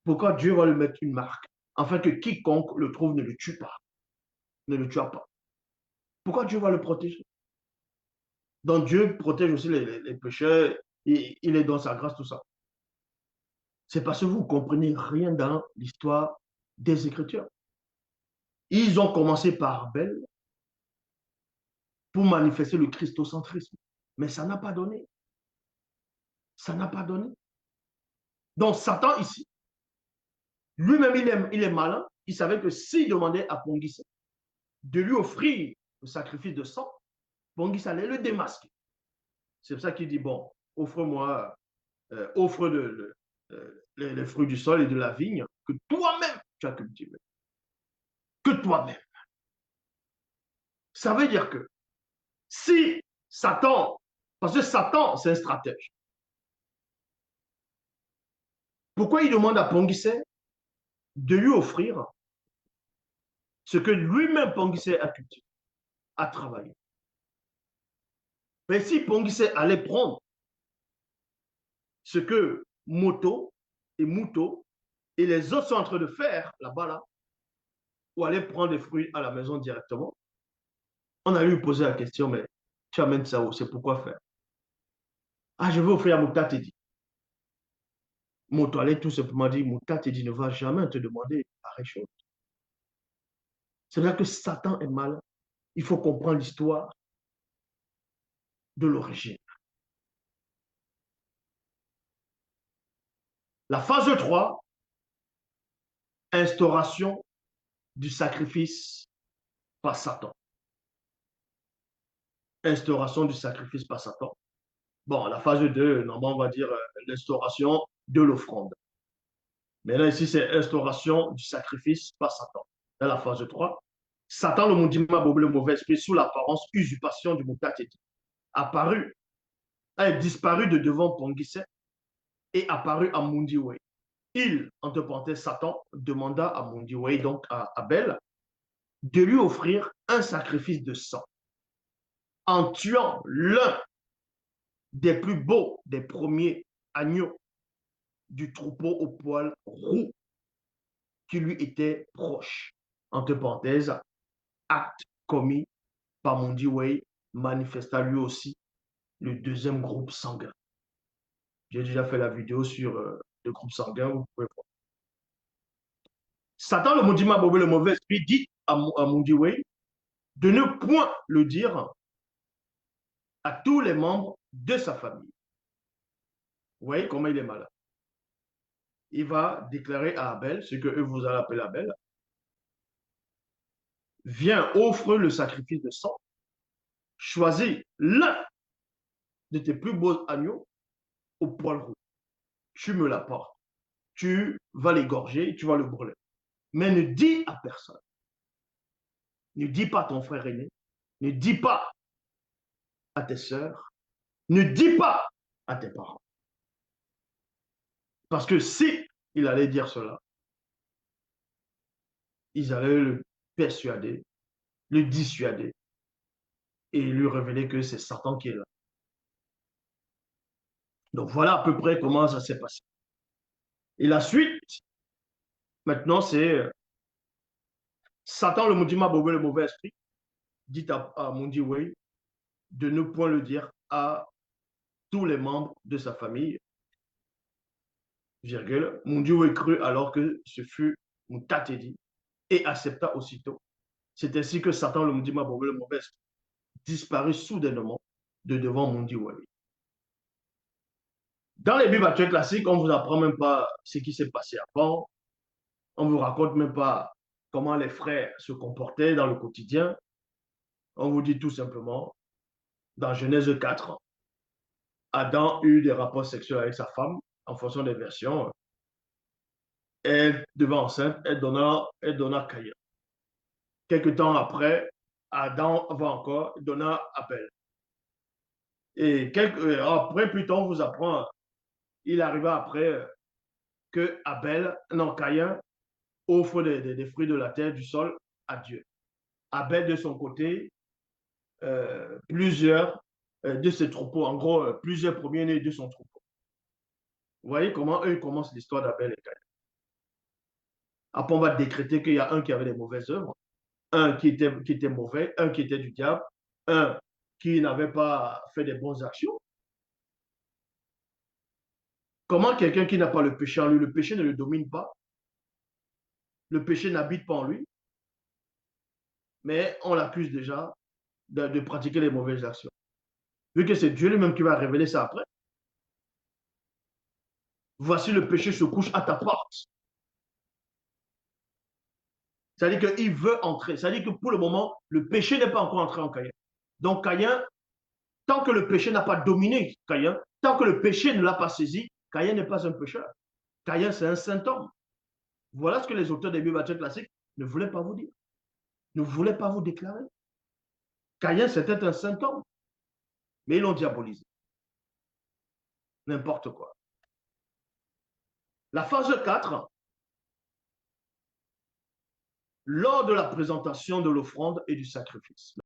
Pourquoi Dieu va lui mettre une marque? Afin que quiconque le trouve ne le tue pas, ne le tue pas. Pourquoi Dieu va le protéger? Donc Dieu protège aussi les pécheurs, il est dans sa grâce, tout ça. C'est parce que vous ne comprenez rien dans l'histoire des Écritures. Ils ont commencé par Abel pour manifester le christocentrisme. Mais ça n'a pas donné. Ça n'a pas donné. Donc Satan ici, lui-même, il est malin. Il savait que s'il demandait à Ponguis de lui offrir le sacrifice de sang, Ponguis allait le démasquer. C'est pour ça qu'il dit, bon, offre-moi, offre les fruits du sol et de la vigne que toi-même tu as cultivé. Que toi-même. Ça veut dire que si Satan, parce que Satan, c'est un stratège, pourquoi il demande à Ponguisset de lui offrir ce que lui-même Ponguisset a cultivé, a travaillé? Mais si Ponguisset allait prendre ce que Moto et Muto et les autres sont en train de faire là-bas, là, ou aller prendre des fruits à la maison directement, on a lui posé la question, mais tu amènes ça où? C'est pourquoi faire? Ah, je veux offrir à Mouta Teddy. Moto allait tout simplement dire, Mouta Teddy ne va jamais te demander pareille chose. C'est là que Satan est malin. Il faut comprendre l'histoire de l'origine. La phase 3, instauration du sacrifice par Satan. Instauration du sacrifice par Satan. Bon, la phase 2, normalement, on va dire l'instauration de l'offrande. Mais là, ici, c'est instauration du sacrifice par Satan. Dans la phase 3, Satan, le Mundima Bobo, le mauvais esprit, sous l'apparence usurpation du Moutateti, apparu, a disparu de devant Ponguisset et apparu à Mundiway. Il, entre parenthèses, Satan, demanda à Mundiway, donc à Abel, de lui offrir un sacrifice de sang en tuant l'un des plus beaux, des premiers agneaux du troupeau au poil roux qui lui était proche. Entre parenthèses, acte commis par Mondi Way manifesta lui aussi le deuxième groupe sanguin. J'ai déjà fait la vidéo sur le groupe sanguin, vous pouvez voir. Satan, le Mondima Bobé, le mauvais esprit, dit à Mondi Way de ne point le dire à tous les membres de sa famille. Vous voyez comment il est malin. Il va déclarer à Abel, ce que eux vous allez appeler Abel, viens, offre le sacrifice de sang, choisis l'un de tes plus beaux agneaux au poil rouge. Tu me l'apportes. Tu vas l'égorger, tu vas le brûler. Mais ne dis à personne. Ne dis pas à ton frère aîné. Ne dis pas à tes sœurs. Ne dis pas à tes parents. Parce que si il allait dire cela, ils allaient le persuader, le dissuader et lui révéler que c'est Satan qui est là. Donc voilà à peu près comment ça s'est passé. Et la suite, maintenant, c'est Satan, le Moudima Bobé, le mauvais esprit, dit à Mundi Way de ne point le dire à tous les membres de sa famille, virgule. Mundi Way crut alors que ce fut Moutatedi et accepta aussitôt. C'est ainsi que Satan, le Moudima Bobé, le mauvais esprit, disparut soudainement de devant Mundi Way. Dans les Bibles actuelles classiques, on ne vous apprend même pas ce qui s'est passé avant. On ne vous raconte même pas comment les frères se comportaient dans le quotidien. On vous dit tout simplement, dans Genèse 4, Adam eut des rapports sexuels avec sa femme, en fonction des versions. Elle devint enceinte, elle donna Caïn. Quelques temps après, Adam va encore, donna Abel. Et après, plus tard, on vous apprend, il arriva après que Abel, non, Caïn, offre des fruits de la terre, du sol à Dieu. Abel, de son côté, plusieurs de ses troupeaux, en gros, plusieurs premiers-nés de son troupeau. Vous voyez comment eux commencent l'histoire d'Abel et Caïn. Après, on va décréter qu'il y a un qui avait des mauvaises œuvres, un qui était mauvais, un qui était du diable, un qui n'avait pas fait des bonnes actions. Comment quelqu'un qui n'a pas le péché en lui, le péché ne le domine pas, le péché n'habite pas en lui, mais on l'accuse déjà de pratiquer les mauvaises actions. Vu que c'est Dieu lui-même qui va révéler ça après. Voici le péché se couche à ta porte. C'est-à-dire qu'il veut entrer. C'est-à-dire que pour le moment, le péché n'est pas encore entré en Caïn. Donc Caïn, tant que le péché n'a pas dominé Caïn, tant que le péché ne l'a pas saisi, Caïn n'est pas un pécheur. Caïn, c'est un saint homme. Voilà ce que les auteurs des Bibles classiques ne voulaient pas vous dire, ne voulaient pas vous déclarer. Caïn, c'était un saint homme, mais ils l'ont diabolisé. N'importe quoi. La phase 4, lors de la présentation de l'offrande et du sacrifice.